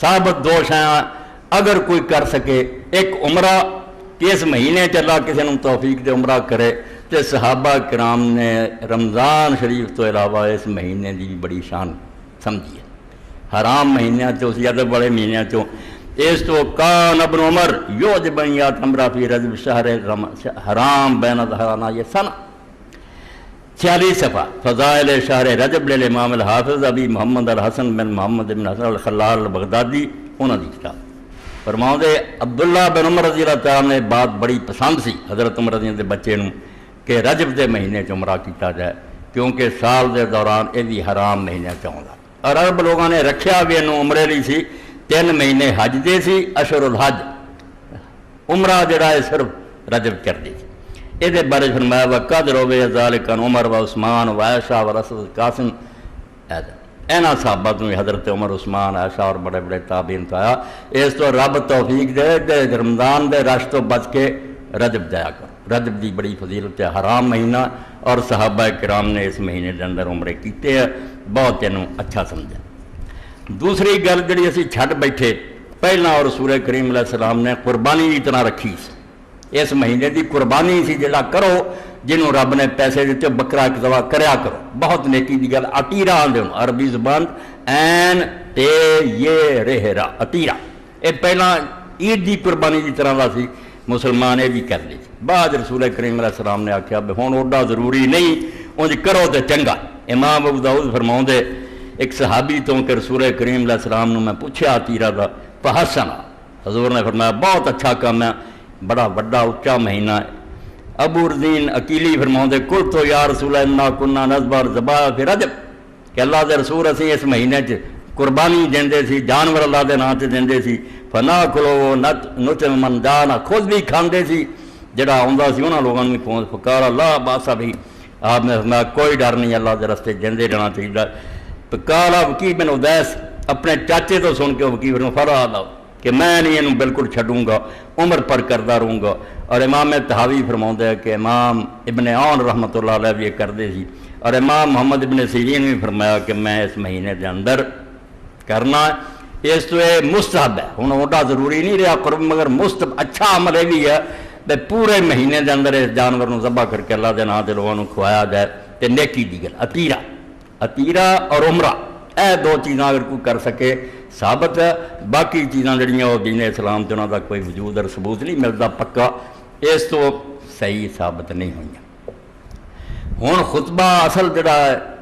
ثابت دو شاں اگر کوئی کر سکے، ایک عمرہ کہ اس مہینے چلا کسی نے توفیق دے عمرہ کرے، تو صحابہ کرام نے رمضان شریف تو علاوہ اس مہینے دی بھی بڑی شان سمجھی ہے۔ حرام مہینوں چوں زیادہ بڑے مہینوں چوں اس تو کان ابن عمر یعجب ان یعتمر فی رجب شہر حرام بین ظہرانا یہ سنہ 46 صفحہ فضائل شہر رجب للامام الحافظ ابی محمد الحسن بن محمد بن حسن الخلال البغدادی انہوں دی کتاب فرماؤں دے عبداللہ بن عمر رضی اللہ تعالیٰ نے بات بڑی پسند سی حضرت عمر رضی اللہ دے بچے نوں کہ رجب دے مہینے چ عمرہ کیتا جائے، کیونکہ سال دے دوران یہ بھی حرام مہینے چاہتا، اور عرب لوگوں نے رکھیا بھی انہوں عمرے لی سی 3 مہینے حج دے سی، اشہر الحج عمرہ جڑا ہے صرف رجب کر دی سی۔ یہ بارے فرمایا وقد روے ذالک عن عمر و عثمان و عائشہ و رسول قاسم، اینا صحابہ تو حضرت عمر عثمان عائشہ اور بڑے بڑے تابعین تو آیا، اس تو رب توفیق دے رمضان دے رش تو بچ کے رجب جایا کرو۔ رجب دی بڑی فضیلت ہے، حرام مہینہ، اور صحابہ کرام نے اس مہینے دے اندر عمرے کیتے ہیں، بہت انہوں اچھا سمجھا۔ دوسری گل جڑی اسی چھڈ بیٹھے، پہلا اور رسول کریم علیہ السلام نے قربانی کی طرح رکھی سی، اس مہینے دی قربانی سی جڑا کرو، جنہوں رب نے پیسے دیتے بکرا ایک دفعہ کریا کرو، بہت نیکی دی گل، عطیرہ آندے ہوں عربی زبان این تے یہ رہرا عطیرہ، یہ پہلا عید دی قربانی دی طرح دا سی، مسلمان یہ بھی کر لی۔ بعد رسول کریم علیہ السلام نے آکھیا بے ہون اوڈا ضروری نہیں، انج کرو تے چنگا۔ امام ابو داؤد فرماؤں دے ایک صحابی تو کہ رسول کریم علیہ السلام نے میں پوچھا عطیرہ دا فحسنا، حضور نے فرمایا بہت اچھا کام ہے، بڑا بڑا اچھا مہینہ ہے۔ ابو رزین اکیلی فرماؤں دے قلت تو یا رسول اللہ کننا نذبح ذبائح فی رجب، کہ اللہ دے رسول اسی اس مہینے چ قربانی دیندے سی، جانور اللہ دے نام تے دیندے سی، فناکلو نطعم من جانا، خود بھی کھاندے سی، جڑا آندا سی انہاں لوگاں نوں کھون فقال اللہ باسا بھی، آپ نے فرمایا کوئی ڈر نہیں، اللہ دے رستے جندے رہنا چاہیے۔ فقال وکیع بن ادیس اپنے چاچے تو سن کے وکیع بن فرا اللہ کہ میں نہیں انہوں بالکل چھڈوں گا، عمر پر کردا رہوں گا۔ اور امام تحاوی فرماؤں ہے کہ امام ابن عون رحمۃ اللہ علیہ بھی یہ کردے سی، اور امام محمد ابن سیرین بھی فرمایا کہ میں اس مہینے دے اندر کرنا ہے، اس تو یہ مستحب ہے، ہوں اوڈا ضروری نہیں رہا قرب، مگر مستحب اچھا عمل یہ بھی ہے کہ پورے مہینے دے اندر اس جانور نوں ذبح کر کے اللہ دے نام تے لوگوں نوں کھوایا جائے، تے نیکی دی گل عطیرہ اور عمرہ، اے دو چیزاں اگر کوئی کر سکے ثابت ہے، باقی چیزاں جڑیاں وہ دین اسلام تے انہاں دا کوئی وجود اور ثبوت نہیں ملتا پکا، اس تو صحیح ثابت نہیں ہوئی۔ ہن خطبہ اصل جڑا ہے